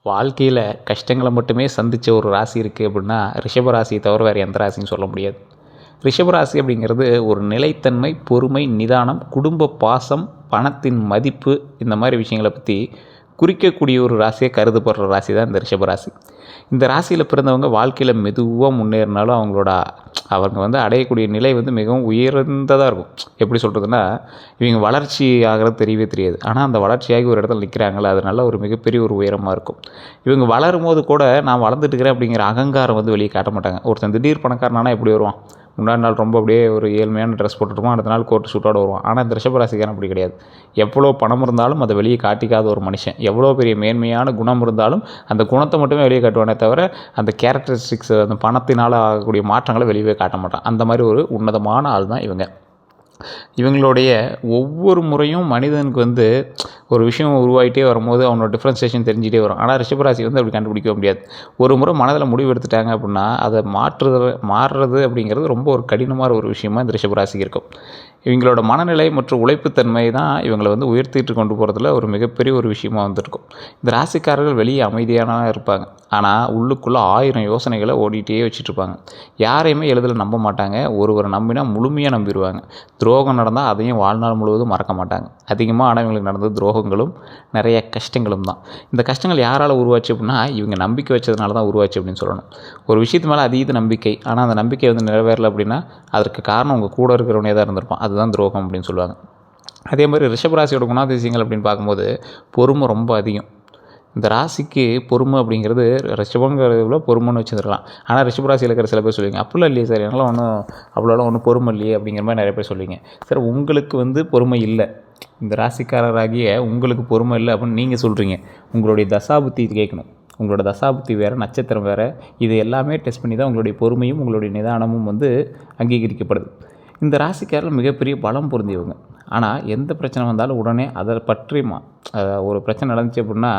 வாழ்க்கையில் கஷ்டங்களை மட்டுமே சந்தித்த ஒரு ராசி இருக்குது அப்படின்னா ரிஷப ராசியை தவிர வேறு எந்த ராசின்னு சொல்ல முடியாது. ரிஷபராசி அப்படிங்கிறது ஒரு நிலைத்தன்மை, பொறுமை, நிதானம், குடும்ப பாசம், பணத்தின் மதிப்பு, இந்த மாதிரி விஷயங்களை பற்றி குறிக்கக்கூடிய ஒரு ராசியாக கருதப்படுற ராசி தான் இந்த ரிஷபராசி. இந்த ராசியில் பிறந்தவங்க வாழ்க்கையில் மெதுவாக முன்னேறினாலும் அவங்க அடையக்கூடிய நிலை மிகவும் உயர்ந்ததாக இருக்கும். எப்படி சொல்கிறதுனா, இவங்க வளர்ச்சி ஆகிறது தெரியவே தெரியாது. ஆனால் அந்த வளர்ச்சியாகி ஒரு இடத்துல நிற்கிறாங்களே, அது நல்ல ஒரு மிகப்பெரிய ஒரு உயரமாக இருக்கும். இவங்க வளரும் போது கூட நான் வளர்ந்துட்டுருக்கிறேன் அப்படிங்கிற அகங்காரம் வெளியே காட்ட மாட்டாங்க. ஒருத்தன் திடீர் பணக்காரனானா எப்படி வருவான்? முன்னாடி நாள் ரொம்ப அப்படியே ஒரு ஏழ்மையான ட்ரெஸ் போட்டுருப்பான், அடுத்த நாள் கோட் ஷூட்டோடு வருவான். ஆனால் இந்த ரிஷபராசிக்காரன் அப்படி கிடையாது. எவ்வளோ பணம் இருந்தாலும் அதை வெளியே காட்டிக்காத ஒரு மனுஷன். எவ்வளோ பெரிய மேன்மையான குணம் இருந்தாலும் அந்த குணத்தை மட்டுமே வெளியே காட்டுவானே தவிர அந்த கேரக்டரிஸ்டிக்ஸ், அந்த பணத்தினால் ஆகக்கூடிய மாற்றங்களை வெளியே காட்ட மாட்டான். அந்த மாதிரி ஒரு உன்னதமான ஆள் தான் இவங்க. இவங்களுடைய ஒவ்வொரு முறையும் மனிதனுக்கு ஒரு விஷயம் உருவாகிட்டே வரும்போது அவனோட டிஃப்ரென்சியேஷன் தெரிஞ்சிட்டே வரும். ஆனால் ரிஷபராசி அப்படி கண்டுபிடிக்க முடியாது. ஒரு முறை மனதில் முடிவு எடுத்துட்டாங்க அப்படின்னா அதை மாறுறது அப்படிங்கிறது ரொம்ப ஒரு கடினமான ஒரு விஷயமா இந்த ரிஷபராசிக்கு இருக்கும். இவங்களோட மனநிலை மற்றும் உழைப்புத்தன்மை தான் இவங்களை உயர்த்திட்டு கொண்டு போகிறதுல ஒரு மிகப்பெரிய ஒரு விஷயமா வந்திருக்கும். இந்த ராசிக்காரர்கள் வெளியே அமைதியான இருப்பாங்க, ஆனால் உள்ளுக்குள்ளே 1000 யோசனைகளை ஓடிட்டே வச்சுட்ருப்பாங்க. யாரையுமே எளிதில் நம்ப மாட்டாங்க. ஒருவரை நம்பினா முழுமையாக நம்பிடுவாங்க. துரோகம் நடந்தால் அதையும் வாழ்நாள் முழுவதும் மறக்க மாட்டாங்க. அதிகமாக ஆனால் இவங்களுக்கு நடந்தது துரோகங்களும் நிறைய கஷ்டங்களும் தான். இந்த கஷ்டங்கள் யாரால் உருவாச்சு அப்படின்னா இவங்க நம்பிக்கை வச்சதுனால தான் உருவாச்சு அப்படின்னு சொல்லணும். ஒரு விஷயத்து மேலே அதீத நம்பிக்கை, ஆனால் அந்த நம்பிக்கை நிறைவேறலை அப்படின்னா அதற்கு காரணம் உங்கள் கூட இருக்கிறவனே தான் இருந்திருப்பான். அதுதான் துரோகம் அப்படின்னு சொல்லுவாங்க. அதே மாதிரி ரிஷபராசியோட குணாதிசயங்கள் அப்படின்னு பார்க்கும்போது பொறுமை ரொம்ப அதிகம். இந்த ராசிக்கு பொறுமை அப்படிங்கிறது ரிஷபங்கிறதுல பொறுமைன்னு வச்சுருக்கலாம். ஆனால் ரிஷபராசியில் இருக்கிற சில பேர் சொல்லுவீங்க, அப்படிலாம் இல்லையே சார், என்னால் ஒன்றும் பொறுமை இல்லையே அப்படிங்கிற மாதிரி நிறைய பேர் சொல்லுவீங்க. சார், உங்களுக்கு பொறுமை இல்லை, இந்த ராசிக்காரராகிய உங்களுக்கு பொறுமை இல்லை அப்படின்னு நீங்கள் சொல்கிறீங்க. உங்களுடைய தசாபுத்தி கேட்கணும். உங்களோட தசாபுத்தி வேறு, நட்சத்திரம் வேறு, இது எல்லாமே டெஸ்ட் பண்ணி தான் உங்களுடைய பொறுமையும் உங்களுடைய நிதானமும் அங்கீகரிக்கப்படுது. இந்த ராசிக்காரர்கள் மிகப்பெரிய பலம் பொருந்தியவங்க. ஆனால் எந்த பிரச்சனை வந்தாலும் உடனே அதை பற்றி ஒரு பிரச்சனை நடந்துச்சு அப்படின்னா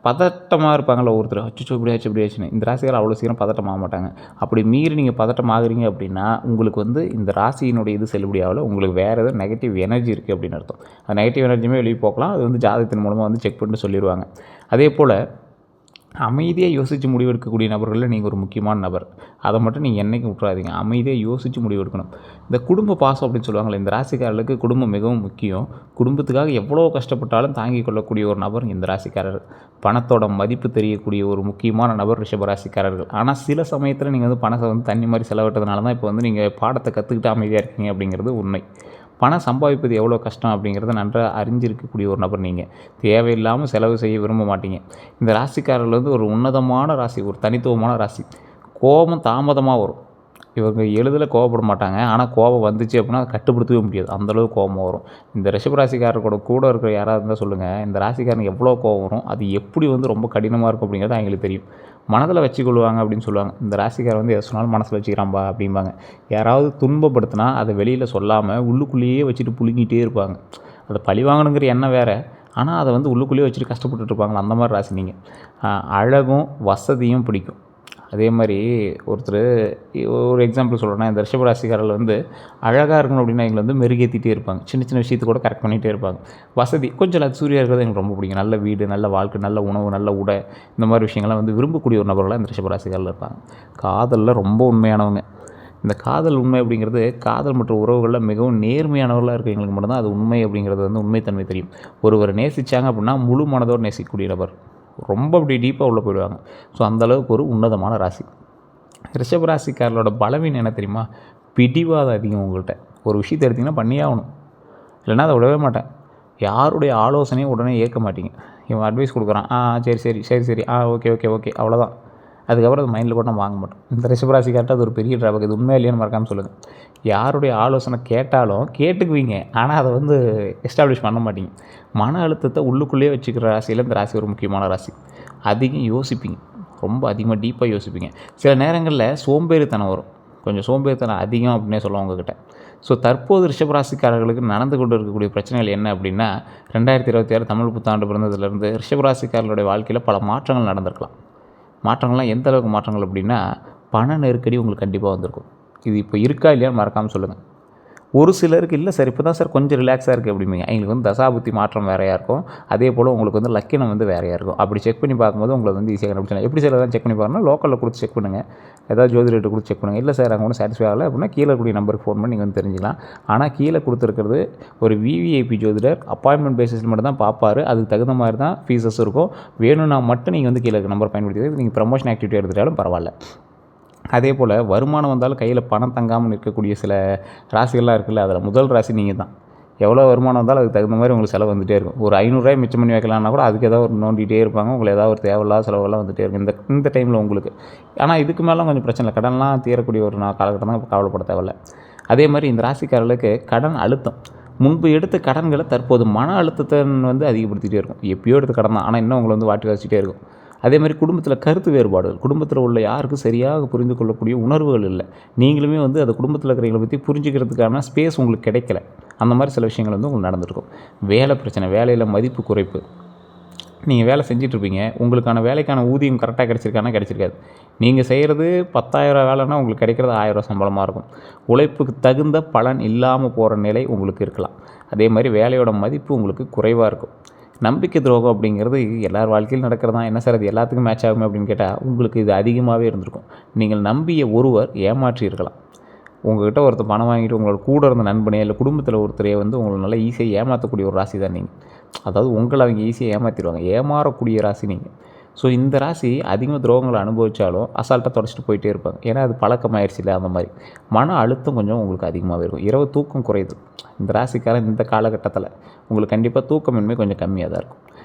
பதட்டமாக இருப்பாங்கள ஒருத்தர், அச்சோ இப்படியாச்சுன்னு. இந்த ராசிக்காரர் அவ்வளோ சீக்கிரம் பதட்டமாக மாட்டாங்க. அப்படி மீறி நீங்கள் பதட்டம் ஆகுறீங்க அப்படின்னா உங்களுக்கு இந்த ராசியினுடைய இது செல்லுபடியாகல, உங்களுக்கு வேறு ஏதோ நெகட்டிவ் எனர்ஜி இருக்குது அப்படின்னு அர்த்தம். அந்த நெகட்டிவ் எனர்ஜியுமே வெளியே போக்கலாம். அது ஜாதகத்தின் மூலமாக செக் பண்ணிட்டு சொல்லிடுவாங்க. அதே போல் அமைதியாக யோசித்து முடிவெடுக்கக்கூடிய நபர்களில் நீங்கள் ஒரு முக்கியமான நபர். அதை மட்டும் நீங்கள் என்றைக்கும் விட்டுறாதீங்க. அமைதியாக யோசித்து முடிவெடுக்கணும். இந்த குடும்ப பாசம் அப்படின்னு சொல்லுவாங்களே, இந்த ராசிக்காரர்களுக்கு குடும்பம் மிகவும் முக்கியம். குடும்பத்துக்காக எவ்வளோ கஷ்டப்பட்டாலும் தாங்கிக் கொள்ளக்கூடிய ஒரு நபர் இந்த ராசிக்காரர். பணத்தோட மதிப்பு தெரியக்கூடிய ஒரு முக்கியமான நபர் ரிஷபராசிக்காரர்கள். ஆனால் சில சமயத்தில் நீங்கள் பணத்தை தண்ணி மாதிரி செலவிட்டதுனால தான் இப்போ நீங்கள் பாடத்தை கற்றுக்கிட்டு அமைதியாக இருக்கீங்க அப்படிங்கிறது உண்மை. பணம் சம்பாதிப்பது எவ்வளோ கஷ்டம் அப்படிங்கிறத நன்றாக அறிஞ்சிருக்கக்கூடிய ஒரு நபர் நீங்கள். தேவையில்லாமல் செலவு செய்ய விரும்ப மாட்டீங்க. இந்த ராசிக்காரர்கள் ஒரு உன்னதமான ராசி, ஒரு தனித்துவமான ராசி. கோபம் தாமதமாக வரும். இவங்க எளிதில் கோவப்பட மாட்டாங்க. ஆனால் கோபம் வந்துச்சு அப்படின்னா அதை கட்டுப்படுத்தவே முடியாது. அந்தளவுக்கு கோபம் வரும். இந்த ரிஷபராசிக்காரர்களோட கூட இருக்கிற யாராவது இருந்தால் சொல்லுங்கள், இந்த ராசிக்காரனுக்கு எவ்வளோ கோபம் வரும், அது எப்படி ரொம்ப கடினமாக இருக்கும் அப்படிங்கிறது அவங்களுக்கு தெரியும். மனதில் வச்சுக்கொள்வாங்க அப்படின்னு சொல்லுவாங்க. இந்த ராசிக்காரர் எதை சொன்னாலும் மனசில் வச்சுக்கிறான்பா அப்படிம்பாங்க. யாராவது துன்பப்படுத்தினா அதை வெளியில் சொல்லாமல் உள்ளுக்குள்ளேயே வச்சுட்டு புழுங்கிட்டே இருப்பாங்க. அதை பழி வாங்கணுங்கிற எண்ணம் வேறு, ஆனால் அதை உள்ளுக்குள்ளேயே வச்சுட்டு கஷ்டப்பட்டுட்டு இருப்பாங்களா, அந்த மாதிரி ராசி நீங்கள். அழகும் வசதியும் பிடிக்கும். அதே மாதிரி ஒரு எக்ஸாம்பிள் சொல்கிறேன்னா, இந்த ரிஷபராசிக்காரர்கள் அழகாக இருக்கணும் அப்படின்னா எங்களை மெருகேற்றிட்டே இருப்பாங்க. சின்ன சின்ன விஷயத்தை கூட கரெக்ட் பண்ணிகிட்டே இருப்பாங்க. வசதி கொஞ்சம் லக்ஸூரியாக இருக்கிறது எனக்கு ரொம்ப பிடிக்கும். நல்ல வீடு, நல்ல வாழ்க்கை, நல்ல உணவு, நல்ல உடை, இந்த மாதிரி விஷயங்கள்லாம் விரும்பக்கூடிய ஒரு நபர்களாக இந்த ரிஷபராசிக்காரர்கள் இருப்பாங்க. காதலில் ரொம்ப உண்மையானவங்க. இந்த காதல் உண்மை அப்படிங்கிறது காதல் மற்றும் உறவுகளில் மிகவும் நேர்மையானவர்களாக இருக்கிறவங்களுக்கு மட்டும்தான் அது உண்மை அப்படிங்கிறது உண்மைத்தன்மை தெரியும். ஒருவரை நேசித்தாங்க அப்படின்னா முழு மனதோடு நேசிக்கக்கூடிய நபர். ரொம்ப அப்படி டீப்பாக உள்ளே போயிடுவாங்க. ஸோ அந்தளவுக்கு ஒரு உன்னதமான ராசி. ரிஷபராசிக்காரர்களோட பலவீனம் என்ன தெரியுமா? பிடிவாதம் அதிகம். உங்கள்கிட்ட ஒரு விஷயத்தை எடுத்திங்கன்னா பண்ணியே ஆகணும், இல்லைன்னா அதை விடவே மாட்டேன். யாருடைய ஆலோசனையும் உடனே ஏற்க மாட்டீங்க. இவன் அட்வைஸ் கொடுக்குறான், சரி ஓகே அவ்வளோதான். அதுக்கப்புறம் அது மைண்டில் கூட நம்ம வாங்க மாட்டோம். இந்த ரிஷபராசிக்கார்ட்ட அது ஒரு பெரிய ட்ராபக். இது உண்மையாக இல்லையான்னு மறக்காமல் சொல்லுங்கள். யாருடைய ஆலோசனை கேட்டாலும் கேட்டுக்குவீங்க, ஆனால் அதை எஸ்டாப்ளிஷ் பண்ண மாட்டீங்க. மன அழுத்தத்தை உள்ளுக்குள்ளேயே வச்சுக்கிற ராசியில் இந்த ராசி ஒரு முக்கியமான ராசி. அதிகம் யோசிப்பீங்க, ரொம்ப அதிகமாக டீப்பாக யோசிப்பீங்க. சில நேரங்களில் சோம்பேறித்தனம் வரும். கொஞ்சம் சோம்பேறித்தனம் அதிகம் அப்படின்னே சொல்லுவோம் உங்ககிட்ட. ஸோ தற்போது ரிஷபராசிக்காரர்களுக்கு நடந்து கொண்டு இருக்கக்கூடிய பிரச்சனைகள் என்ன அப்படின்னா, 2026 தமிழ் புத்தாண்டு பிறந்ததுலேருந்து ரிஷபராசிக்காரர்களுடைய வாழ்க்கையில் பல மாற்றங்கள் நடந்திருக்கலாம். மாற்றங்கள்லாம் எந்த அளவுக்கு மாற்றங்கள் அப்படின்னா, பண நெருக்கடி உங்களுக்கு கண்டிப்பாக வந்திருக்கும். இது இப்போ இருக்கா இல்லையான்னு மறக்காமல் சொல்லுங்கள். ஒரு சிலருக்கு இல்லை சார் இப்போ தான் சார் கொஞ்சம் ரிலாக்ஸாக இருக்குது அப்படிம்பீங்க. எங்களுக்கு வந்து தசாபுத்தி மாற்றம் வேறையாக இருக்கும். அதே போல் உங்களுக்கு வந்து லக்கினம் வந்து வேறையாக இருக்கும். அப்படி செக் பண்ணி பார்க்கும்போது உங்களுக்கு வந்து ஈஸியாக கண்டுபிடிச்சலாம். எப்படி சார் எதாவது செக் பண்ணி பாருங்கன்னா லோக்கலில் கொடுத்து செக் பண்ணுங்கள். ஏதாவது ஜோதிடர்கிட்ட கொடுத்து செக் பண்ணுங்கள். இல்லை சார் அங்கே ஒன்றும் சாட்டிஸ்ஃபை ஆகலை அப்படின்னா கீழே இருக்கக்கூடிய நம்பருக்கு ஃபோன் பண்ணி நீங்கள் வந்து தெரிஞ்சுக்கலாம். ஆனால் கீழே கொடுத்துருக்கிறது ஒரு விவிஐபி ஜோதிடர் அப்பாயின்மெண்ட் பேசிஸில் மட்டும் தான் பார்ப்பார். அதுக்கு தகுந்த மாதிரி தான் ஃபீஸஸ் இருக்கும். வேணும்னா மட்டும் நீங்கள் வந்து கீழே இருக்க நம்பர் பயன்படுத்தி நீங்கள் ப்ரமோஷன் ஆக்டிவிட்டி எடுத்துட்டாலும் பரவாயில்ல. அதே போல் வருமானம் வந்தாலும் கையில் பணம் தங்காமல் இருக்கக்கூடிய சில ராசிகள்லாம் இருக்குல்ல, அதில் முதல் ராசி நீங்கள் தான். எவ்வளோ வருமானம் வந்தாலும் அதுக்கு தகுந்த மாதிரி உங்களுக்கு செலவு வந்துகிட்டே இருக்கும். ஒரு 500 மிச்சம் பண்ணி வைக்கலாம்னா கூட அதுக்கு ஏதாவது ஒரு நோண்டிகிட்டே இருப்பாங்க. உங்களுக்கு ஏதாவது ஒரு தேவையில்லாத செலவெல்லாம் வந்துகிட்டே இருக்கும் இந்த டைமில் உங்களுக்கு. ஆனால் இதுக்கு மேலே கொஞ்சம் பிரச்சனை இல்லை. கடன்லாம் தீரக்கூடிய ஒரு காலகட்டம் தான் கவலைப்பட தேவையில்ல. அதே மாதிரி இந்த ராசிக்காரர்களுக்கு கடன் அழுத்தம், முன்பு எடுத்த கடன்களை தற்போது மன அழுத்தத்தை வந்து அதிகப்படுத்திகிட்டே இருக்கும். எப்பயோ எடுத்த கடன் தான், ஆனால் இன்னும் உங்களை வந்து வாட்டி வச்சுட்டே இருக்கும். அதேமாதிரி குடும்பத்தில் கருத்து வேறுபாடுகள், குடும்பத்தில் உள்ள யாருக்கும் சரியாக புரிந்து கொள்ளக்கூடிய உணர்வுகள் இல்லை. நீங்களுமே வந்து அந்த குடும்பத்தில் இருக்கிறவங்களை பற்றி புரிஞ்சுக்கிறதுக்கான ஸ்பேஸ் உங்களுக்கு கிடைக்கல. அந்த மாதிரி சில விஷயங்கள் வந்து உங்களுக்கு நடந்திருக்கும். வேலை பிரச்சனை, வேலையில் மதிப்பு குறைப்பு. நீங்கள் வேலை செஞ்சிட்ருப்பீங்க, உங்களுக்கான வேலைக்கான ஊதியம் கரெக்டாக கிடச்சிருக்கானா கிடச்சிருக்காது. நீங்கள் செய்கிறது 10,000 வேலைன்னா உங்களுக்கு கிடைக்கிறது 1000 சம்பளமாக இருக்கும். உழைப்புக்கு தகுந்த பலன் இல்லாமல் போகிற நிலை உங்களுக்கு இருக்கலாம். அதே மாதிரி வேலையோட மதிப்பு உங்களுக்கு குறைவாக இருக்கும். நம்பிக்கை துரோகம் அப்படிங்கிறது எல்லார் வாழ்க்கையில் நடக்கிறது தான். என்ன சார் அது எல்லாத்துக்கும் மேட்ச் ஆகுமே அப்படின்னு கேட்டால் உங்களுக்கு இது அதிகமாகவே இருந்திருக்கும். நீங்கள் நம்பிய ஒருவர் ஏமாற்றி இருக்கலாம். உங்கள்கிட்ட ஒருத்தர் பணம் வாங்கிட்டு உங்களோட கூட இருந்த நண்பனே இல்லை குடும்பத்தில் ஒருத்தரையே வந்து உங்களை நல்லா ஈஸியாக ஏமாற்றக்கூடிய ஒரு ராசி தான் நீங்கள். அதாவது உங்களை அவங்க ஈஸியாக ஏமாற்றிடுவாங்க. ஏமாறக்கூடிய ராசி நீங்கள். ஸோ இந்த ராசி அதிகமாக துரோகங்களை அனுபவித்தாலும் அசால்ட்டாக தொடச்சிட்டு போயிட்டே இருப்பாங்க. ஏன்னா அது பழக்கமாயிடுச்சு இல்லை. அந்த மாதிரி மன அழுத்தம் கொஞ்சம் உங்களுக்கு அதிகமாகவே இருக்கும். இரவு தூக்கம் குறையுது. இந்த ராசிக்காரன் இந்த காலகட்டத்தில் உங்களுக்கு கண்டிப்பாக தூக்கமின்மை கொஞ்சம் கம்மியாக தான் இருக்கும்.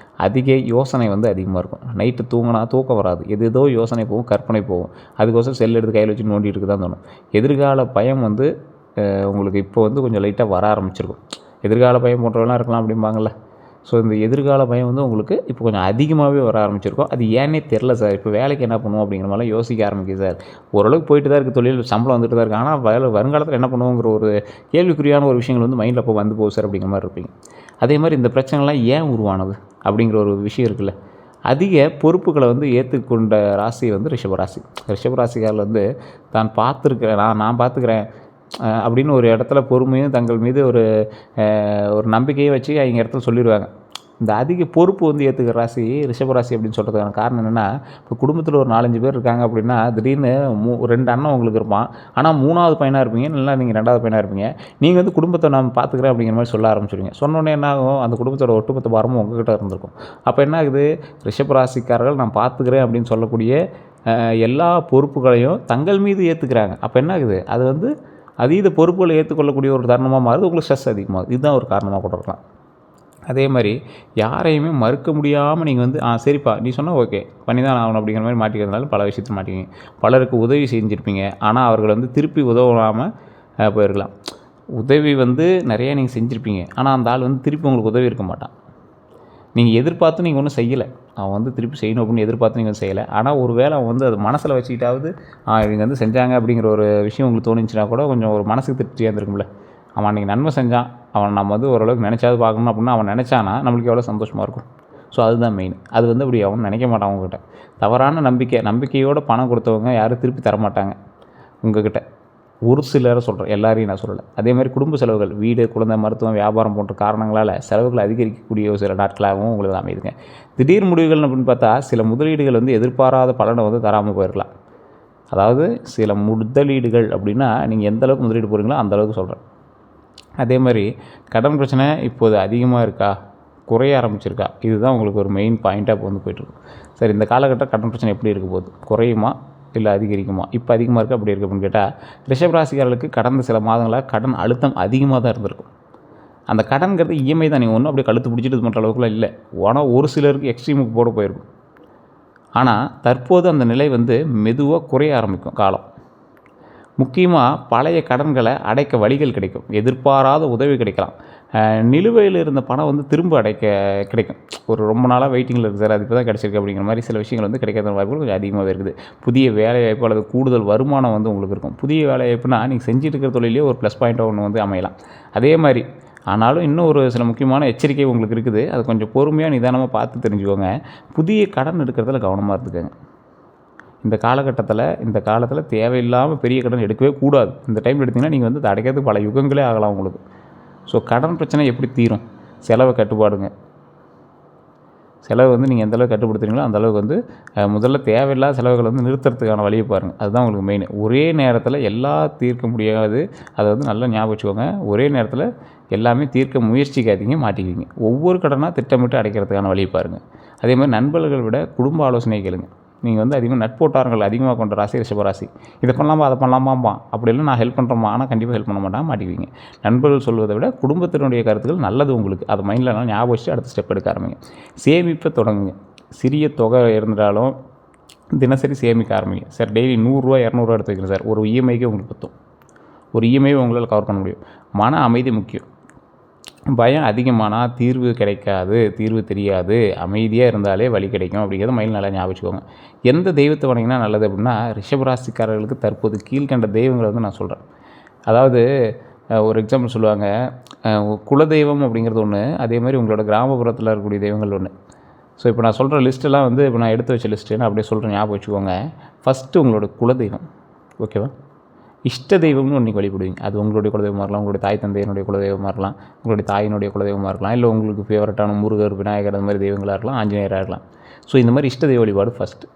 அதிக யோசனை வந்து அதிகமாக இருக்கும். நைட்டு தூங்கினா தூக்கம் வராது. ஏதோ யோசனை போகும், கற்பனை போகும். அதுக்கோசரம் செல் எடுத்து கையில் வச்சு நோண்டிட்டு தான் தோணும். எதிர்கால பயம் வந்து உங்களுக்கு இப்போ வந்து கொஞ்சம் லைட்டாக வர ஆரம்பிச்சிருக்கும். எதிர்கால பயம் போன்றவெல்லாம் இருக்கலாம் அப்படிம்பாங்கள்ல. ஸோ இந்த எதிர்கால பயம் வந்து உங்களுக்கு இப்போ கொஞ்சம் அதிகமாகவே வர ஆரம்பிச்சிருக்கும். அது ஏன்னே தெரில சார். இப்போ வேலைக்கு என்ன பண்ணுவோம் அப்படிங்கிற மாதிரிலாம் யோசிக்க ஆரம்பிக்குது சார். ஓரளவுக்கு போயிட்டு தான் இருக்குது, தொழில் சம்பளம் வந்துட்டு தான் இருக்குது. ஆனால் வருங்காலத்தில் என்ன பண்ணுவோங்கிற ஒரு கேள்விக்குறியான ஒரு விஷயங்கள் வந்து மைண்டில் அப்போ வந்து போகுது சார் அப்படிங்கிற மாதிரி இருப்பீங்க. அதே மாதிரி இந்த பிரச்சனைலாம் ஏன் உருவானது அப்படிங்கிற ஒரு விஷயம் இருக்குல்ல. அதிக பொறுப்புகளை வந்து ஏற்றுக்கொண்ட ராசி வந்து ரிஷபராசி. ரிஷபராசிக்காரில் வந்து தான் பார்த்துருக்கிறேன், நான் பார்த்துக்கிறேன் அப்படின்னு ஒரு இடத்துல பொறுமையும் தங்கள் மீது ஒரு நம்பிக்கையை வச்சு அவங்க இடத்துல சொல்லிடுவாங்க. இந்த அதிக பொறுப்பு வந்து ஏற்றுக்கிற ராசி ரிஷபராசி அப்படின்னு சொல்கிறதுக்கான காரணம் என்னென்னா, இப்போ குடும்பத்தில் ஒரு 4-5 பேர் இருக்காங்க அப்படின்னா திடீர்னு 2 அண்ணன் உங்களுக்கு இருப்பான். ஆனால் 3வது பையனாக இருப்பீங்க, இல்லை நீங்கள் 2வது பையனாக இருப்பீங்க. நீங்கள் வந்து குடும்பத்தை நான் பார்த்துக்கிறேன் அப்படிங்கிற மாதிரி சொல்ல ஆரம்பிச்சிடுவீங்க. சொன்னோன்னே என்ன ஆகும், அந்த குடும்பத்தோட ஒட்டுமொத்த பாரமும் உங்ககிட்ட இருந்திருக்கும். அப்போ என்ன ஆகுது, ரிஷபராசிக்காரர்கள் நான் பார்த்துக்கிறேன் அப்படின்னு சொல்லக்கூடிய எல்லா பொறுப்புகளையும் தங்கள் மீது ஏற்றுக்கிறாங்க. அப்போ என்ன ஆகுது, அது வந்து அதீத பொறுப்புகளை ஏற்றுக்கொள்ளக்கூடிய ஒரு தருணமாக மாறுது. உங்களுக்கு ஸ்ட்ரெஸ் அதிகமாகுது. இதுதான் ஒரு காரணமாக கூட இருக்கலாம். அதே மாதிரி யாரையுமே மறுக்க முடியாமல் நீங்கள் வந்து சரிப்பா நீ சொன்னால் ஓகே பண்ணி தான் ஆகணும் அப்படிங்கிற மாதிரி மாட்டிக்கிறதுனால பல விஷயத்தில் மாட்டிக்கிங்க. பலருக்கு உதவி செஞ்சுருப்பீங்க, ஆனால் அவர்கள் வந்து திருப்பி உதவாமல் போயிருக்கலாம். உதவி வந்து நிறையா நீங்கள் செஞ்சுருப்பீங்க, ஆனால் அந்த ஆள் வந்து திருப்பி உங்களுக்கு உதவி இருக்க மாட்டான். நீங்கள் எதிர்பார்த்து நீங்கள் ஒன்றும் செய்யலை, அவன் வந்து திருப்பி செய்யணும் அப்படின்னு எதிர்பார்த்து நீங்கள் செய்யலை. ஆனால் ஒரு வேளை அவன் வந்து அது மனசில் வச்சுக்கிட்டாவது இவங்க வந்து செஞ்சாங்க அப்படிங்கிற ஒரு விஷயம் உங்களுக்கு தோணுச்சுன்னா கூட கொஞ்சம் ஒரு மனசுக்கு திருப்தியாக இருந்திருக்கும்ல. அவன் அன்றைக்கி நன்மை செஞ்சான், அவன் நம்ம வந்து ஓரளவுக்கு நினச்சாவது பார்க்கணும் அப்படின்னா அவன் நினச்சானா நம்மளுக்கு எவ்வளோ சந்தோஷமாக இருக்கும். ஸோ அதுதான் மெயின். அது வந்து அப்படி அவன் நினைக்க மாட்டான். அவங்ககிட்ட தவறான நம்பிக்கையோடு பணம் கொடுத்தவங்க யாரும் திருப்பி தரமாட்டாங்க உங்ககிட்ட. ஒரு சிலரை சொல்கிறேன், எல்லாரையும் நான் சொல்லலை. அதேமாதிரி குடும்ப செலவுகள், வீடு, குழந்தை, மருத்துவம், வியாபாரம் போன்ற காரணங்களால் செலவுகள் அதிகரிக்கக்கூடிய சில நாட்களாகவும் உங்களுக்கு அமையுதுங்க. திடீர் முடிவுகள் அப்படின்னு பார்த்தா சில முதலீடுகள் வந்து எதிர்பாராத பலனை வந்து தராமல் போயிருக்கலாம். அதாவது சில முதலீடுகள் அப்படின்னா நீங்கள் எந்த அளவுக்கு முதலீடு போகிறீங்களோ அந்த அளவுக்கு சொல்கிறேன். அதே மாதிரி கடன் பிரச்சனை இப்போது அதிகமாக இருக்கா, குறைய ஆரம்பிச்சிருக்கா, இதுதான் உங்களுக்கு ஒரு மெயின் பாயிண்ட்டாக இப்போ வந்து போய்ட்டுருக்கும். சரி, இந்த காலகட்டம் கடன் பிரச்சனை எப்படி இருக்க போகுது, குறையுமா இல்லை அதிகரிக்குமா? இப்போ அதிகமாக இருக்குது அப்படி இருக்குது அப்படின்னு கேட்டால், ரிஷபராசிக்காரர்களுக்கு கடந்த சில மாதங்களாக கடன் அழுத்தம் அதிகமாக தான் இருந்திருக்கும். அந்த கடன்கிறது இஎம்ஐ தான், நீங்கள் ஒன்றும் அப்படியே கழுத்து பிடிச்சிட்டு இது பண்ணுற அளவுக்குலாம் இல்லை. ஆனால் ஒரு சிலருக்கு எக்ஸ்ட்ரீமுக்கு போட போயிருக்கும். ஆனால் தற்போது அந்த நிலை வந்து மெதுவாக குறைய ஆரம்பிக்கும் காலம். முக்கியமாக பழைய கடன்களை அடைக்க வழிகள் கிடைக்கும், எதிர்பாராத உதவி கிடைக்கலாம், நிலுவையில் இருந்த பணம் வந்து திரும்ப கிடைக்கும். ஒரு ரொம்ப நாளாக வெயிட்டிங்கில் இருக்குது சார், அது இப்போ தான் கிடச்சிருக்கு அப்படிங்கிற மாதிரி சில விஷயங்கள் வந்து கிடைக்காத வாய்ப்புகள் கொஞ்சம் அதிகமாகவே இருக்குது. புதிய வேலைவாய்ப்பு அல்லது கூடுதல் வருமானம் வந்து உங்களுக்கு இருக்கும். புதிய வேலைவாய்ப்புனா நீங்கள் செஞ்சுட்டு இருக்கிற தொழிலே ஒரு ப்ளஸ் பாயிண்ட்டாக ஒன்று வந்து அமையலாம். அதே மாதிரி ஆனாலும் இன்னும் ஒரு சில முக்கியமான எச்சரிக்கை உங்களுக்கு இருக்குது. அது கொஞ்சம் பொறுமையாக நிதானமாக பார்த்து தெரிஞ்சுக்கோங்க. புதிய கடன் எடுக்கிறதுல கவனமாக இருந்துக்கோங்க. இந்த காலத்தில் தேவையில்லாமல் பெரிய கடன் எடுக்கவே கூடாது. இந்த டைமில் எடுத்திங்கன்னா நீங்கள் வந்து அடைக்கிறதுக்கு பல யுகங்களே ஆகலாம் உங்களுக்கு. ஸோ கடன் பிரச்சனை எப்படி தீரும்? செலவை கட்டுப்பாடுங்க. செலவு வந்து நீங்கள் எந்தளவுக்கு கட்டுப்படுத்துறீங்களோ அந்தளவுக்கு வந்து முதல்ல தேவையில்லாத செலவுகளை வந்து நிறுத்துறதுக்கான வழியை பாருங்கள். அதுதான் உங்களுக்கு மெயின். ஒரே நேரத்தில் எல்லாம் தீர்க்க முடியாது. அதை வந்து நல்லா ஞாபகம் வச்சுக்கோங்க. ஒரே நேரத்தில் எல்லாமே தீர்க்க முயற்சிக்காதீங்க, மாட்டிக்குவீங்க. ஒவ்வொரு கடனாக திட்டமிட்டு அடைக்கிறதுக்கான வழியை பாருங்கள். அதே மாதிரி நண்பர்களை விட குடும்ப ஆலோசனை கேளுங்க. நீங்கள் வந்து அதிகமாக நட்போட்டாரங்கள் அதிகமாக கொண்ட ராசி ரிஷபராசி. இதை பண்ணலாமா அதை பண்ணலாமாம்பா, அப்படி இல்லை நான் ஹெல்ப் பண்ணுறோமா, ஆனால் கண்டிப்பாக ஹெல்ப் பண்ண மாட்டாங்க, மாட்டிக்குவீங்க. நண்பர்கள் சொல்வதை விட குடும்பத்தினுடைய கருத்துக்கள் நல்லது உங்களுக்கு. அதை மைண்டில் நல்லா ஞாபகம் வச்சு அடுத்த ஸ்டெப் எடுக்க ஆரம்பிங்க. சேமிப்பை தொடங்குங்க. சிறிய தொகை இருந்தாலும் தினசரி சேமிக்க ஆரம்பிங்க. சார் டெய்லி 100 200 எடுத்து வைக்கிறேன் சார், ஒரு இஎம்ஐக்கே உங்களுக்கு பற்றும். ஒரு இஎம்ஐ உங்களால் கவர் பண்ண முடியும். மன அமைதி முக்கியம். பயம் அதிகமானால் தீர்வு கிடைக்காது, தீர்வு தெரியாது. அமைதியாக இருந்தாலே வழி கிடைக்கும் அப்படிங்கிறத மைண்டில் நல்லா ஞாபகம் வச்சுக்கோங்க. எந்த தெய்வத்தை வணங்கினா நல்லது அப்படின்னா, ரிஷபராசிக்காரர்களுக்கு தற்போது கீழ்கண்ட தெய்வங்களை வந்து நான் சொல்கிறேன். அதாவது ஒரு எக்ஸாம்பிள் சொல்லுவாங்க, குலதெய்வம் அப்படிங்கிறது ஒன்று, அதே மாதிரி உங்களோட கிராமப்புறத்தில் இருக்கக்கூடிய தெய்வங்கள் ஒன்று. ஸோ இப்போ நான் சொல்கிற லிஸ்ட்டெல்லாம் வந்து இப்போ நான் எடுத்து வச்ச லிஸ்ட்டு நான் அப்படியே சொல்கிறேன், ஞாபகம் வச்சுக்கோங்க. ஃபஸ்ட்டு உங்களோட குலதெய்வம், ஓகேவா? இஷ்ட தெய்வம்னு ஒன்று வழிபடுவீங்க. அது உங்களுடைய குலதெய்வமாக இருக்கலாம், உங்களுடைய தாய் தந்தையினுடைய குலதெய்வமாக இருக்கலாம், உங்களுடைய தாயினுடைய குலதெய்வமாக இருக்கலாம், இல்லை உங்களுக்கு ஃபேவரட்டான முருகர், விநாயகர் அந்த மாதிரி தெய்வங்களாக இருக்கலாம், ஆஞ்சநேயராக இருக்கலாம். ஸோ இந்த மாதிரி இஷ்ட தெய்வ வழிபாடு ஃபஸ்ட்டு.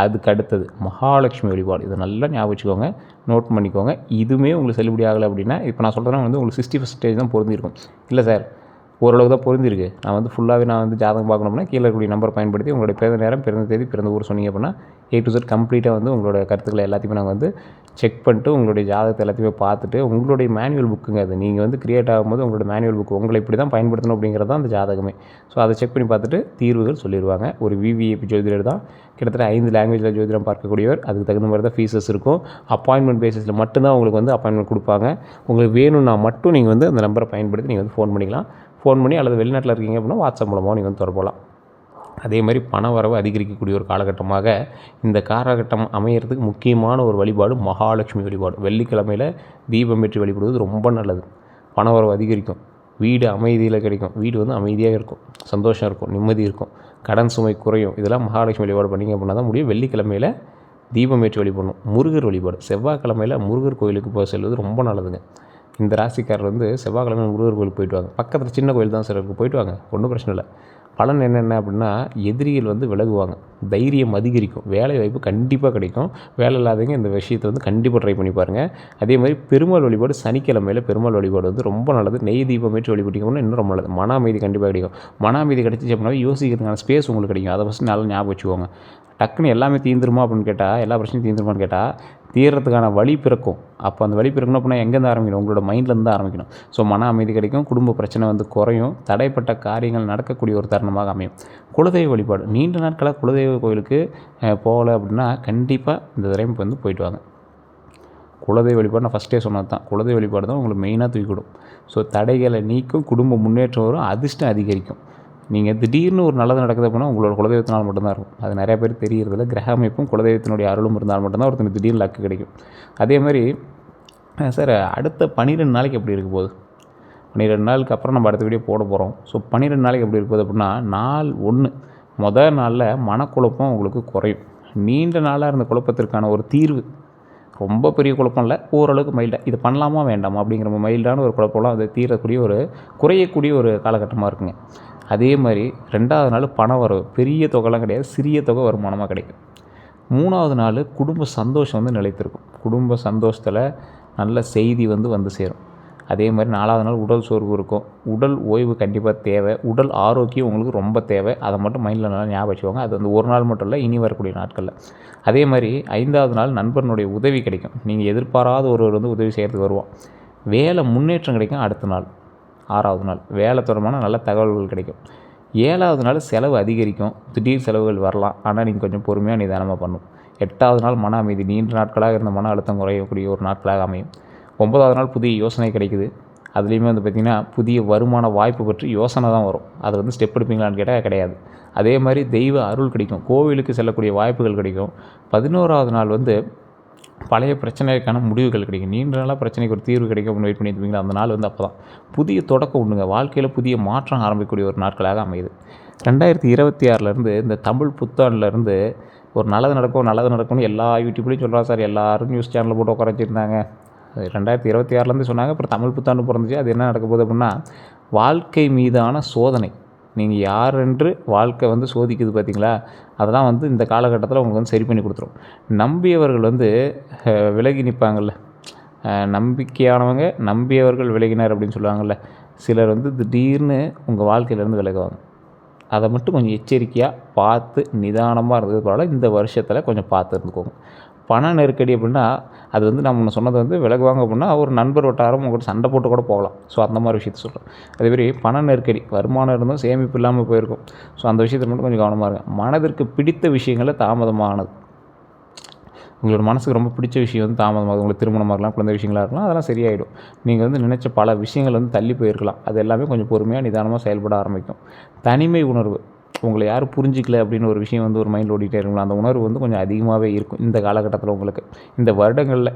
அதுக்கு அடுத்தது மகாலட்சுமி வழிபாடு. இதை நல்லா ஞாபகம் வச்சுக்கோங்க, நோட் பண்ணிக்கோங்க. இதுவுமே உங்களுக்கு செல்லுபடி ஆகலை அப்படின்னா, இப்போ நான் சொல்கிறேன் வந்து உங்களுக்கு 60% தான் பொருந்திருக்கும். இல்லை சார் ஓரளவு தான் பொருந்திருக்கு, நான் வந்து ஃபுல்லாகவே நான் வந்து ஜாதகம் பார்க்கணும் அப்படின்னா, கீழே இருக்கக்கூடிய நம்பர் பயன்படுத்தி உங்களுடைய பிறந்த நேரம், பிறந்த தேதி, பிறந்த ஊர் சொன்னீங்க அப்படின்னா A to Z கம்ப்ளீட்டாக வந்து உங்களோட கருத்துக்களை எல்லாத்தையுமே நாங்கள் வந்து செக் பண்ணிட்டு உங்களுடைய ஜாதகத்தை எல்லாத்தையுமே பார்த்துட்டு, உங்களுடைய மேனுவல் புக்குங்க அது. நீங்கள் வந்து கிரியேட் ஆகும்போது உங்களோட மேனுவல் புக்கு உங்களை இப்படி தான் பயன்படுத்தணும் அப்படிங்கிறது தான் அந்த ஜாதகமே. ஸோ அதை செக் பண்ணி பார்த்துட்டு தீர்வுகள் சொல்லிடுவாங்க. ஒரு விவிஐபி ஜோதிடர் தான், கிட்டத்தட்ட 5 லாங்குவேஜில் ஜோதிடம் பார்க்கக்கூடியவர். அதுக்கு தகுந்த மாதிரி தான் ஃபீஸஸ் இருக்கும். அப்பாயின்மெண்ட் பேசிஸில் மட்டும்தான் உங்களுக்கு வந்து அப்பாயின்மெண்ட் கொடுப்பாங்க. உங்களுக்கு வேணும்னா மட்டும் நீங்கள் வந்து அந்த நம்பரை பயன்படுத்தி நீங்கள் வந்து ஃபோன் பண்ணிக்கலாம். ஃபோன் பண்ணி அல்லது வெளிநாட்டில் இருக்கீங்க அப்படின்னா வாட்ஸ்அப் மூலமாக நீங்கள் வந்து தொடரலாம். அதே மாதிரி பண வரவு அதிகரிக்கக்கூடிய ஒரு காலகட்டமாக இந்த காலகட்டம் அமையிறதுக்கு முக்கியமான ஒரு வழிபாடு மகாலட்சுமி வழிபாடு. வெள்ளிக்கிழமையில் தீபம் ஏற்றி வழிபடுவது ரொம்ப நல்லது. பண வரவு அதிகரிக்கும், வீடு அமைதியில் கிடைக்கும், வீடு வந்து அமைதியாக இருக்கும், சந்தோஷம் இருக்கும், நிம்மதி இருக்கும், கடன் சுமை குறையும். இதெல்லாம் மகாலட்சுமி வழிபாடு பண்ணிங்க அப்படின்னா தான் முடியும். வெள்ளிக்கிழமையில் தீபம் ஏற்றி வழிபடணும். முருகர் வழிபாடு செவ்வாய்க்கிழமையில் முருகர் கோயிலுக்கு போக செல்வது ரொம்ப நல்லதுங்க. இந்த ராசிக்காரர் வந்து செவ்வாய்க்கிழமை முருகர் கோயிலுக்கு போயிட்டு வாங்க. பக்கத்தில் சின்ன கோயில் தான் சார் இருக்குது, போயிட்டு வாங்க, ஒன்றும் பிரச்சனை இல்லை. பலன் என்னென்ன அப்படின்னா, எதிரிகள் வந்து விலகுவாங்க, தைரியம் அதிகரிக்கும், வேலை வாய்ப்பு கண்டிப்பாக கிடைக்கும். வேலை இல்லாதவங்க இந்த விஷயத்தை வந்து கண்டிப்பாக ட்ரை பண்ணி பாருங்கள். அதே மாதிரி பெருமாள் வழிபாடு சனிக்கிழமையில் பெருமாள் வழிபாடு வந்து ரொம்ப நல்லது. நெய் தீபம் ஏற்றி வழிபட்டிங்கன்னா இன்னும் ரொம்ப நல்லது. மன அமைதி கண்டிப்பாக கிடைக்கும். மன அமைதி கிடைச்சிச்சு அப்படின்னா யோசிக்கிறதுக்கான ஸ்பேஸ் உங்களுக்கு கிடைக்கும். அதை ஃபஸ்ட்டு நல்லா ஞாபகம் வச்சுக்கோங்க. டக்குன்னு எல்லாமே தீந்துருமா அப்படின்னு கேட்டால், எல்லா பிரச்சனையும் தீந்துருமான்னு கேட்டால் தீர்றதுக்கான வழி பிறக்கும். அப்போ அந்த வழி பிறக்கணும் அப்படின்னா எங்கேருந்து ஆரம்பிக்கணும்? உங்களோட மைண்ட்லேருந்து தான் ஆரம்பிக்கணும். ஸோ மன அமைதி கிடைக்கும், குடும்ப பிரச்சனை வந்து குறையும், தடைப்பட்ட காரியங்கள் நடக்கக்கூடிய ஒரு தருணமாக அமையும். குலதெய்வ வழிபாடு நீண்ட நாட்களாக குலதெய்வ கோயிலுக்கு போகலை அப்படின்னா கண்டிப்பாக இந்த தடவை வந்து போயிட்டு வாங்க. குலதெய்வ வழிபாடு நான் ஃபஸ்ட்டே சொன்னது தான். குலதெய்வ வழிபாடு தான் உங்களுக்கு மெயினாக தூக்கிவிடும். ஸோ தடைகளை நீக்கும், குடும்ப முன்னேற்றம் வரும், அதிர்ஷ்டம் அதிகரிக்கும். நீங்கள் திடீர்னு ஒரு நல்லது நடக்குது அப்படின்னா உங்களோட குலதெய்வத்தினால் மட்டும்தான் இருக்கும். அது நிறையா பேர் தெரியறதில்ல. கிரக அமைப்பும் குலதெய்வத்தினுடைய அருளும் இருந்தால் மட்டும்தான் ஒருத்தருக்கு திடீர்னு லக்கு கிடைக்கும். அதே மாதிரி சார் அடுத்த 12 நாளைக்கு எப்படி இருக்க போகுது? 12 நாளுக்கு அப்புறம் நம்ம அடுத்த வீடியோ போட போகிறோம். ஸோ 12 நாளைக்கு எப்படி இருக்க போகுது அப்படின்னா, நாள் 1 முதல் நாளில் மனக்குழப்பம் உங்களுக்கு குறையும். நீண்ட நாளாக இருந்த குழப்பத்திற்கான ஒரு தீர்வு, ரொம்ப பெரிய குழப்பம் இல்லை, ஓரளவுக்கு மைல்டாக இது பண்ணலாமா வேண்டாமா அப்படிங்கிற மைல்டான ஒரு குழப்பம்லாம் அது தீரக்கூடிய ஒரு குறையக்கூடிய ஒரு காலகட்டமாக இருக்குங்க. அதே மாதிரி 2வது நாள் பண வரவு, பெரிய தொகைலாம் கிடையாது, சிறிய தொகை வருமானமாக கிடைக்கும். 3வது நாள் குடும்ப சந்தோஷம் வந்து நிலைத்திருக்கும். குடும்ப சந்தோஷத்தில் நல்ல செய்தி வந்து சேரும். அதே மாதிரி 4வது நாள் உடல் சோர்வு இருக்கும். உடல் ஓய்வு கண்டிப்பாக தேவை. உடல் ஆரோக்கியம் உங்களுக்கு ரொம்ப தேவை. அதை மட்டும் மைண்டில் நல்லா ஞாபகம் வச்சுக்கோங்க. அது வந்து ஒரு நாள் மட்டும் இல்லை, இனி வரக்கூடிய நாட்களில். அதே மாதிரி 5வது நாள் நண்பனுடைய உதவி கிடைக்கும். நீங்கள் எதிர்பாராத ஒருவர் வந்து உதவி செய்கிறதுக்கு வருவான். வேலை முன்னேற்றம் கிடைக்கும். அடுத்த நாள் 6வது நாள் வேலை தொடர்பான நல்ல தகவல்கள் கிடைக்கும். 7வது நாள் செலவு அதிகரிக்கும், திடீர் செலவுகள் வரலாம், ஆனால் நீங்கள் கொஞ்சம் பொறுமையாக நிதானமாக பண்ணணும். 8வது நாள் மன அமைதி, நீண்ட நாட்களாக இருந்த மன அழுத்தம் குறையக்கூடிய ஒரு நாட்களாக அமையும். 9வது நாள் புதிய யோசனை கிடைக்குது. அதுலேயுமே வந்து பார்த்திங்கன்னா புதிய வருமான வாய்ப்பு பற்றி யோசனை தான் வரும். அது வந்து ஸ்டெப் எடுப்பீங்களான்னு கேட்டால் கிடையாது. அதே மாதிரி தெய்வ அருள் கிடைக்கும், கோவிலுக்கு செல்லக்கூடிய வாய்ப்புகள் கிடைக்கும். 11வது நாள் வந்து பழைய பிரச்சனைக்கான முடிவுகள் கிடைக்கும். நீண்ட நாளாக பிரச்சனைக்கு ஒரு தீர்வு கிடைக்கும் அப்படின்னு வெயிட் பண்ணியிருப்பீங்களா, அந்த நாள் வந்து அப்போ தான் புதிய தொடக்கம் உண்டுங்க. வாழ்க்கையில் புதிய மாற்றம் ஆரம்பிக்கக்கூடிய ஒரு நாட்களாக அமையுது. 2026 இந்த தமிழ் புத்தாண்டுலேருந்து ஒரு நல்லது நடக்கும்னு எல்லா யூடியூப்லேயும் சொல்கிறா சார். எல்லோரும் நியூஸ் சேனலில் போட்டு உட்கார வச்சுருந்தாங்க. 2026 சொன்னாங்க. அப்புறம் தமிழ் புத்தாண்டு பிறந்துச்சு. அது என்ன நடக்க போகுது அப்படின்னா, வாழ்க்கை மீதான சோதனை. நீங்கள் யார் என்று வாழ்க்கை வந்து சோதிக்குது பார்த்தீங்களா, அதெல்லாம் வந்து இந்த காலகட்டத்தில் உங்களுக்கு வந்து சரி பண்ணி கொடுத்துரும். நம்பியவர்கள் வந்து விலகி நிற்பாங்கள்ல, நம்பிக்கையானவங்க நம்பியவர்கள் விலகினார் அப்படின்னு சொல்லுவாங்கள்ல. சிலர் வந்து திடீர்னு உங்கள் வாழ்க்கையிலேருந்து விலகுவாங்க. அதை மட்டும் கொஞ்சம் எச்சரிக்கையாக பார்த்து நிதானமாக இருந்தது பரவாயில்ல. இந்த வருஷத்தில் கொஞ்சம் பார்த்து இருந்துக்கோங்க. பண நெருக்கடி அப்படின்னா, அது வந்து நம்ம ஒன்று சொன்னது வந்து விலகுவாங்க அப்படின்னா, ஒரு நண்பர் வட்டாரம் உங்கள்கிட்ட சண்டை போட்டு கூட போகலாம். ஸோ அந்த மாதிரி விஷயத்த சொல்கிறேன். அதேமாதிரி பண நெருக்கடி, வருமானம் இருந்தும் சேமிப்பு இல்லாமல் போயிருக்கும். ஸோ அந்த விஷயத்தில் மட்டும் கொஞ்சம் கவனமாக இருங்க. மனதிற்கு பிடித்த விஷயங்களில் தாமதமானது. உங்களோட மனசுக்கு ரொம்ப பிடிச்ச விஷயம் வந்து தாமதமாகுது. உங்களுக்கு திருமணமாக இருக்கலாம், குழந்தை விஷயங்களாக இருக்கலாம், அதெல்லாம் சரியாயிடும். நீங்கள் வந்து நினச்ச பல விஷயங்கள் வந்து தள்ளி போயிருக்கலாம். அது எல்லாமே கொஞ்சம் பொறுமையாக நிதானமாக செயல்பட ஆரம்பிக்கும். தனிமை உணர்வு, உங்களை யாரும் புரிஞ்சிக்கல அப்படின்னு ஒரு விஷயம் வந்து ஒரு மைண்டில் ஓடிட்டே இருக்குங்களா, அந்த உணர்வு வந்து கொஞ்சம் அதிகமாகவே இருக்கும் இந்த காலகட்டத்தில். உங்களுக்கு இந்த வருடங்களில்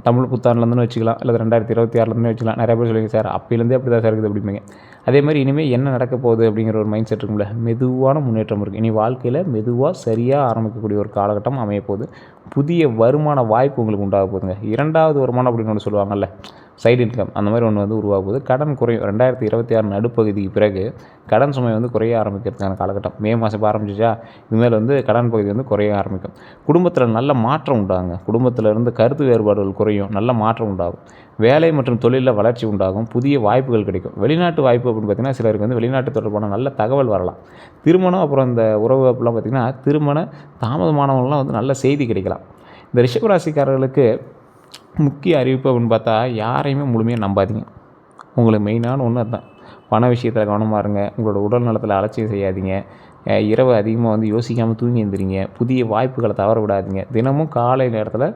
தமிழ் புத்தாண்டுலேருந்துன்னு வச்சுக்கலாம், இல்லை 2026 வச்சுக்கலாம். நிறைய பேர் சொல்லுவீங்க சார் அப்போலேருந்தே அப்படி தான் சார் இருக்குது அப்படிம்பீங்க. அதே மாதிரி இனிமேல் என்ன நடக்க போகுது அப்படிங்கிற ஒரு மைண்ட் செட் இருக்கும்ல, மெதுவான முன்னேற்றம் இருக்குது. இனி வாழ்க்கையில் மெதுவாக சரியாக ஆரம்பிக்கக்கூடிய ஒரு காலகட்டம் அமைய போகுது. புதிய வருமான வாய்ப்பு உங்களுக்கு உண்டாக போகுதுங்க. 2வது வருமானம் அப்படின்னு ஒன்று சொல்லுவாங்கள்ல, சைடு இன்கம், அந்த மாதிரி ஒன்று வந்து உருவாக போகுது. கடன் குறையும். 2026 நடுப்பகுதிக்கு பிறகு கடன் சுமை வந்து குறைய ஆரம்பிக்கிறதுக்கான காலகட்டம். மே மாதம் இப்போ ஆரம்பிச்சிச்சா, இதுமாதிரி வந்து கடன் பகுதி வந்து குறைய ஆரம்பிக்கும். குடும்பத்தில் நல்ல மாற்றம் உண்டாகுங்க. குடும்பத்தில் இருந்து கருத்து வேறுபாடுகள் குறையும், நல்ல மாற்றம் உண்டாகும். வேலை மற்றும் தொழிலில் வளர்ச்சி உண்டாகும். புதிய வாய்ப்புகள் கிடைக்கும். வெளிநாட்டு வாய்ப்பு அப்படின்னு பார்த்திங்கன்னா, சிலருக்கு வந்து வெளிநாட்டு தொடர்பான நல்ல தகவல் வரலாம். திருமணம், அப்புறம் இந்த உறவு அப்படிலாம் பார்த்திங்கன்னா, திருமண தாமதமானவங்களாம் வந்து நல்ல செய்தி கிடைக்கலாம். இந்த ரிஷபராசிக்காரர்களுக்கு முக்கிய அறிவிப்பு அப்படின்னு பார்த்தா, யாரையுமே முழுமையாக நம்பாதீங்க. உங்களுக்கு மெயினான ஒன்று அதுதான். பண விஷயத்தில் கவனமாக இருங்க. உங்களோட உடல் நலத்தில் அலட்சியம் செய்யாதீங்க. இரவு அதிகமாக வந்து யோசிக்காமல் தூங்கி எழுந்திரிங்க. புதிய வாய்ப்புகளை தவற விடாதீங்க. தினமும் காலை நேரத்தில்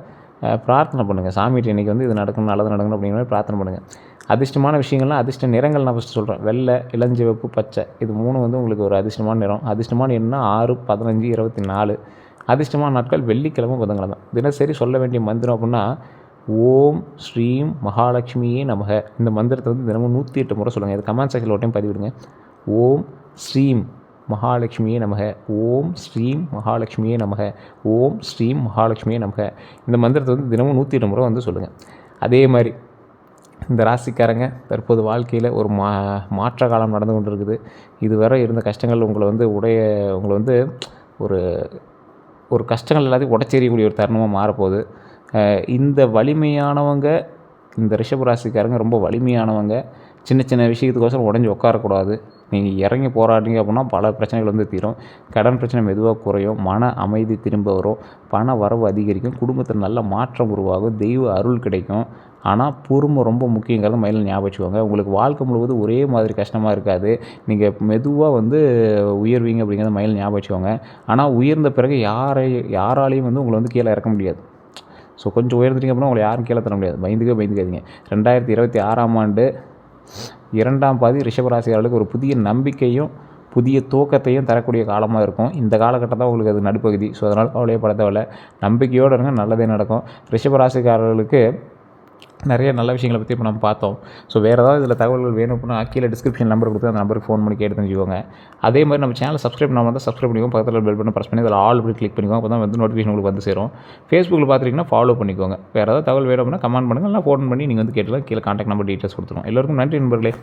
பிரார்த்தனை பண்ணுங்கள். சாமிகிட்ட இன்றைக்கி வந்து இது நடக்கணும், நல்லது நடக்கணும் அப்படிங்கிற மாதிரி பிரார்த்தனை பண்ணுங்கள். அதிர்ஷ்டமான விஷயங்கள்லாம், அதிர்ஷ்ட நிறங்கள் நான் ஃபஸ்ட்டு சொல்கிறேன். வெள்ளை, இளஞ்சிவப்பு, பச்சை, இது 3 வந்து உங்களுக்கு ஒரு அதிர்ஷ்டமான நிறம். அதிர்ஷ்டமான எண்ணா 6, 15, 24. அதிர்ஷ்டமான நாட்கள் வெள்ளிக்கிழமை, புதன்கிழமை. தினசரி சொல்ல வேண்டிய மந்திரம் அப்படின்னா, ஓம் ஸ்ரீம் மகாலட்சுமியே நமக. இந்த மந்திரத்தை வந்து தினமும் 108 முறை சொல்லுங்கள். இது கமெண்ட் செக்ஷனில் ஒரு டைம் பதிவிடுங்க. ஓம் ஸ்ரீம் மகாலட்சுமியே நமக, ஓம் ஸ்ரீம் மகாலட்சுமியே நமக, ஓம் ஸ்ரீம் மகாலட்சுமியே நமக. இந்த மந்திரத்தை வந்து தினமும் 108 முறை வந்து சொல்லுங்கள். அதே மாதிரி இந்த ராசிக்காரங்க தற்போது வாழ்க்கையில் ஒரு மாற்ற காலம் நடந்து கொண்டு இருக்குது. இதுவரை இருந்த கஷ்டங்கள் உங்களை வந்து ஒரு கஷ்டங்கள் எல்லாத்தையும் உடச்செறியக்கூடிய ஒரு தருணமாக மாறப்போகுது. இந்த வலிமையானவங்க, இந்த ரிஷபராசிக்காரங்க ரொம்ப வலிமையானவங்க. சின்ன சின்ன விஷயத்துக்கோசரம் உடஞ்சி உட்காரக்கூடாது. நீங்கள் இறங்கி போராடிங்க அப்படின்னா பல பிரச்சனைகள் வந்து தீரும். கடன் பிரச்சனை மெதுவாக குறையும். மன அமைதி திரும்ப வரும். பண வரவு அதிகரிக்கும். குடும்பத்தில் நல்ல மாற்றம் உருவாகும். தெய்வ அருள் கிடைக்கும். ஆனால் பொறுமை ரொம்ப முக்கியங்கிறத மைண்டில் ஞாபகம் வச்சுக்கோங்க. உங்களுக்கு வாழ்க்கை முழுவதும் ஒரே மாதிரி கஷ்டமாக இருக்காது. நீங்கள் மெதுவாக வந்து உயர்வீங்க அப்படிங்கிறத மைண்டில் ஞாபகம் வச்சுக்கோங்க. ஆனால் உயர்ந்த பிறகு யாராலையும் வந்து உங்களை வந்து கீழே இறக்க முடியாது. ஸோ கொஞ்சம் உயர்ந்துட்டீங்க அப்படின்னா உங்களை யாரும் கீழே தர முடியாது. பயந்துக்காதீங்க. 2026 2ஆம் பாதி ரிஷபராசிக்காரர்களுக்கு ஒரு புதிய நம்பிக்கையும் புதிய துவக்கத்தையும் தரக்கூடிய காலமாக இருக்கும். இந்த காலகட்டத்தில் உங்களுக்கு அது நடுப்பகுதி. ஸோ அதனால் கவலையப்பட தேவையில்லை. நம்பிக்கையோடு இருங்க, நல்லதே நடக்கும். ரிஷபராசிக்காரர்களுக்கு நிறைய நல்ல விஷயங்களை பற்றி இப்போ நம்ம பார்த்தோம். ஸோ வேறு ஏதாவது இதில் தகவல்கள் வேணும் அப்படின்னா கீழே டிஸ்கிரிப்ஷன் நம்பர் கொடுத்து அந்த நம்பருக்கு ஃபோன் பண்ணி கேட்டு தெரிஞ்சுக்கோங்க. அதே மாதிரி நம்ம சேனலை சப்ஸ்கிரைப் பண்ணாமல் இருந்தால் சப்ஸ்கிரைப் பண்ணிக்கோங்க. பக்கத்தில் பெல் பட்டன் ப்ரெஸ் பண்ணி அதில் ஆல் அப்படி கிளிக் பண்ணிக்கோங்க. அப்போ தான் வந்து நோட்டிஃபிகேஷன் உங்களுக்கு வந்து சேரும். ஃபேஸ்புக்கில் பார்த்துட்டிங்கன்னா ஃபாலோ பண்ணிக்கோங்க. வேறு ஏதாவது தகவல் வேணும் அப்படின்னா கமெண்ட் பண்ணுங்கள். இல்லை ஃபோன் பண்ணி நீங்கள் வந்து கேட்டுக்கலாம். கீழே கான்டாக்ட் நம்பர் டீட்டெயில்ஸ் கொடுத்துருவோம். எல்லோருக்கும் நன்றி நண்பர்களே.